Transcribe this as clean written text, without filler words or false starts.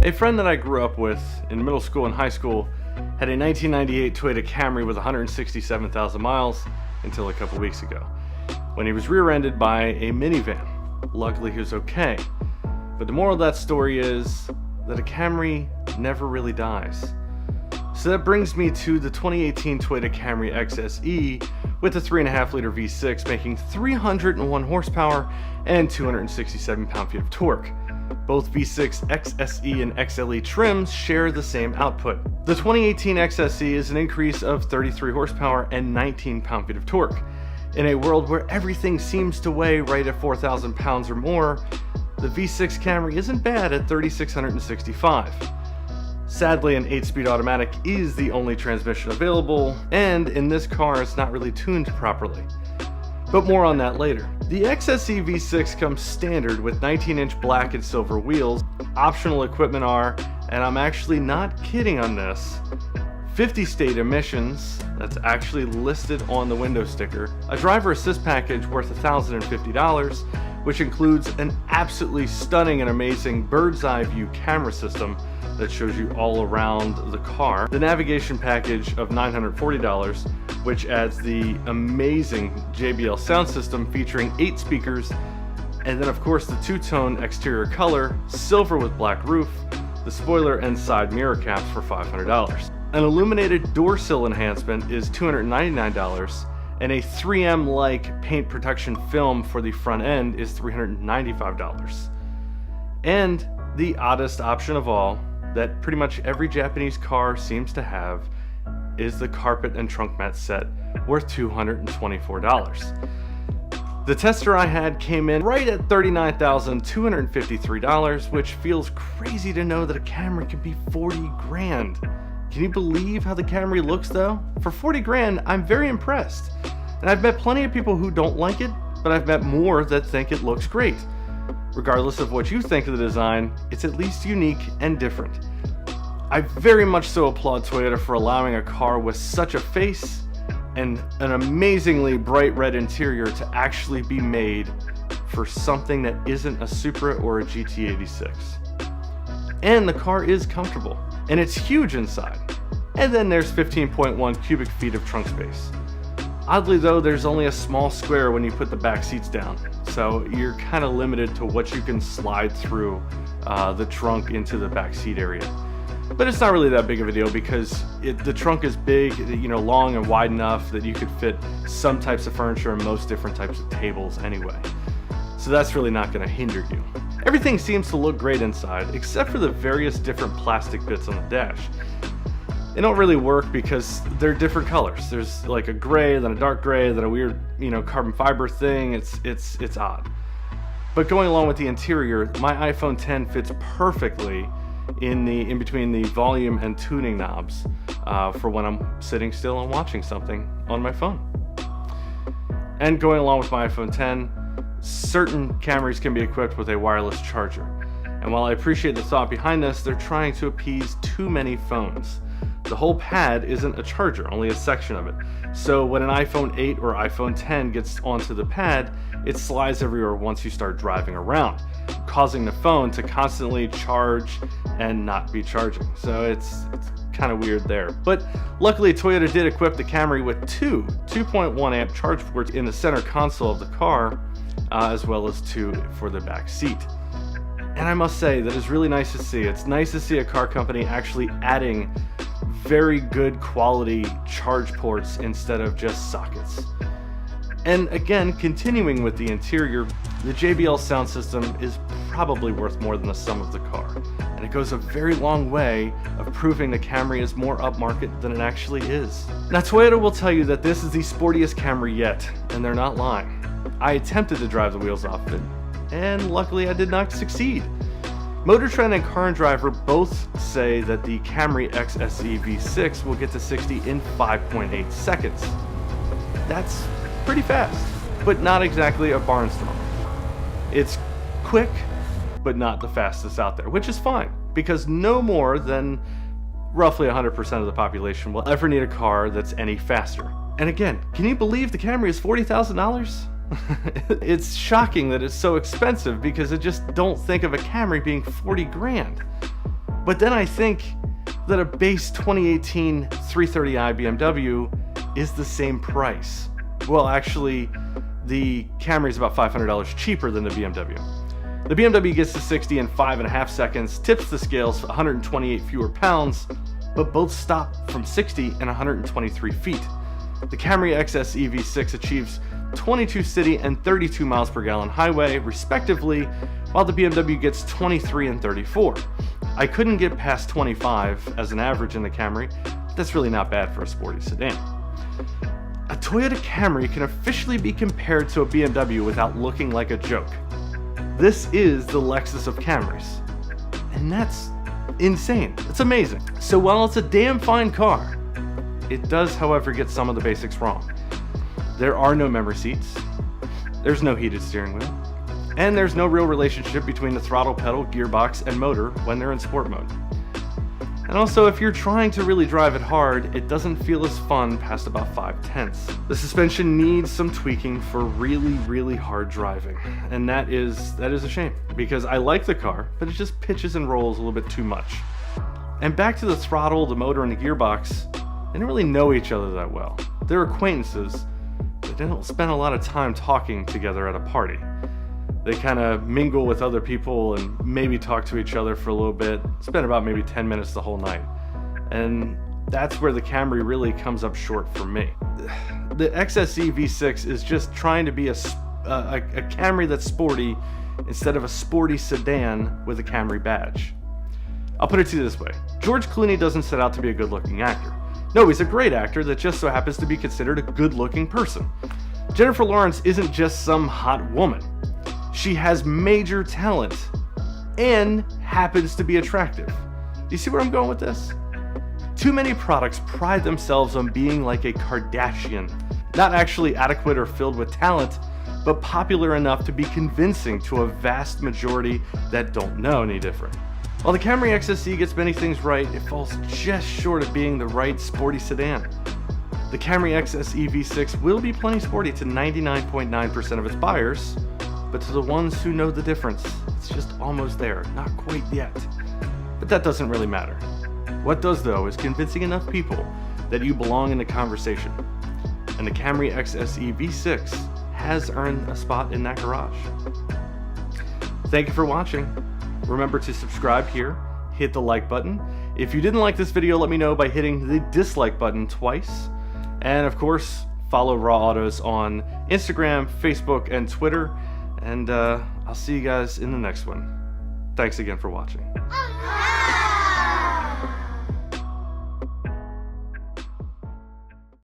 A friend that I grew up with in middle school and high school had a 1998 Toyota Camry with 167,000 miles until a couple weeks ago, when he was rear-ended by a minivan. Luckily he was okay. But the moral of that story is that a Camry never really dies. So that brings me to the 2018 Toyota Camry XSE with a 3.5-liter V6 making 301 horsepower and 267 pound-feet of torque. Both V6 XSE and XLE trims share the same output. The 2018 XSE is an increase of 33 horsepower and 19 pound-feet of torque. In a world where everything seems to weigh right at 4,000 pounds or more, the V6 Camry isn't bad at 3,665. Sadly, an 8-speed automatic is the only transmission available, and in this car it's not really tuned properly. But more on that later. The XSE V6 comes standard with 19-inch black and silver wheels. Optional equipment are, and I'm actually not kidding on this, 50 state emissions, that's actually listed on the window sticker, a driver assist package worth $1,050, which includes an absolutely stunning and amazing bird's eye view camera system that shows you all around the car, the navigation package of $940, which adds the amazing JBL sound system featuring 8 speakers, and then of course the two-tone exterior color, silver with black roof, the spoiler and side mirror caps for $500. An illuminated door sill enhancement is $299, and a 3M-like paint protection film for the front end is $395. And the oddest option of all, that pretty much every Japanese car seems to have, is the carpet and trunk mat set, worth $224. The tester I had came in right at $39,253, which feels crazy to know that a Camry can be 40 grand. Can you believe how the Camry looks though? For 40 grand, I'm very impressed. And I've met plenty of people who don't like it, but I've met more that think it looks great. Regardless of what you think of the design, it's at least unique and different. I very much so applaud Toyota for allowing a car with such a face and an amazingly bright red interior to actually be made for something that isn't a Supra or a GT86. And the car is comfortable, and it's huge inside. And then there's 15.1 cubic feet of trunk space. Oddly though, there's only a small square when you put the back seats down, so you're kind of limited to what you can slide through the trunk into the back seat area. But it's not really that big of a deal because the trunk is big, long and wide enough that you could fit some types of furniture and most different types of tables anyway. So that's really not going to hinder you. Everything seems to look great inside, except for the various different plastic bits on the dash. They don't really work because they're different colors. There's like a gray, then a dark gray, then a weird, carbon fiber thing. It's odd. But going along with the interior, my iPhone X fits perfectly in between the volume and tuning knobs for when I'm sitting still and watching something on my phone. And going along with my iPhone X, certain Camrys can be equipped with a wireless charger. And while I appreciate the thought behind this, they're trying to appease too many phones. The whole pad isn't a charger, only a section of it. So when an iPhone 8 or iPhone X gets onto the pad, it slides everywhere once you start driving around, causing the phone to constantly charge and not be charging. So it's kind of weird there. But luckily Toyota did equip the Camry with two 2.1 amp charge ports in the center console of the car, as well as 2 for the back seat. And I must say, that is really nice to see. It's nice to see a car company actually adding very good quality charge ports instead of just sockets. And again, continuing with the interior, the JBL sound system is probably worth more than the sum of the car. And it goes a very long way of proving the Camry is more upmarket than it actually is. Now Toyota will tell you that this is the sportiest Camry yet, and they're not lying. I attempted to drive the wheels off of it, and luckily I did not succeed. Motor Trend and Car and Driver both say that the Camry XSE V6 will get to 60 in 5.8 seconds. That's pretty fast, but not exactly a barnstormer. It's quick, but not the fastest out there, which is fine, because no more than roughly 100% of the population will ever need a car that's any faster. And again, can you believe the Camry is $40,000? It's shocking that it's so expensive because I just don't think of a Camry being 40 grand. But then I think that a base 2018 330i BMW is the same price. Well, actually, the Camry is about $500 cheaper than the BMW. The BMW gets to 60 in 5.5 seconds, tips the scales 128 fewer pounds, but both stop from 60 and 123 feet. The Camry XSE V6 achieves 22 city and 32 miles per gallon highway, respectively, while the BMW gets 23 and 34. I couldn't get past 25 as an average in the Camry, but that's really not bad for a sporty sedan. A Toyota Camry can officially be compared to a BMW without looking like a joke. This is the Lexus of Camrys, and that's insane. It's amazing. So while it's a damn fine car, it does, however, get some of the basics wrong. There are no memory seats, there's no heated steering wheel, and there's no real relationship between the throttle pedal, gearbox, and motor when they're in sport mode. And also, if you're trying to really drive it hard, it doesn't feel as fun past about 5/10. The suspension needs some tweaking for really, really hard driving, and that is a shame, because I like the car, but it just pitches and rolls a little bit too much. And back to the throttle, the motor, and the gearbox, they don't really know each other that well. They're acquaintances, but they don't spend a lot of time talking together at a party. They kind of mingle with other people and maybe talk to each other for a little bit, spend about maybe 10 minutes the whole night. And that's where the Camry really comes up short for me. The XSE V6 is just trying to be a Camry that's sporty instead of a sporty sedan with a Camry badge. I'll put it to you this way. George Clooney doesn't set out to be a good-looking actor. No, he's a great actor that just so happens to be considered a good-looking person. Jennifer Lawrence isn't just some hot woman. She has major talent and happens to be attractive. Do you see where I'm going with this? Too many products pride themselves on being like a Kardashian, not actually adequate or filled with talent, but popular enough to be convincing to a vast majority that don't know any different. While the Camry XSE gets many things right, it falls just short of being the right sporty sedan. The Camry XSE V6 will be plenty sporty to 99.9% of its buyers, but to the ones who know the difference, it's just almost there, not quite yet. But that doesn't really matter. What does though is convincing enough people that you belong in the conversation. And the Camry XSE V6 has earned a spot in that garage. Thank you for watching. Remember to subscribe here, hit the like button. If you didn't like this video, let me know by hitting the dislike button twice. And of course, follow RawAutos on Instagram, Facebook, and Twitter. And I'll see you guys in the next one. Thanks again for watching.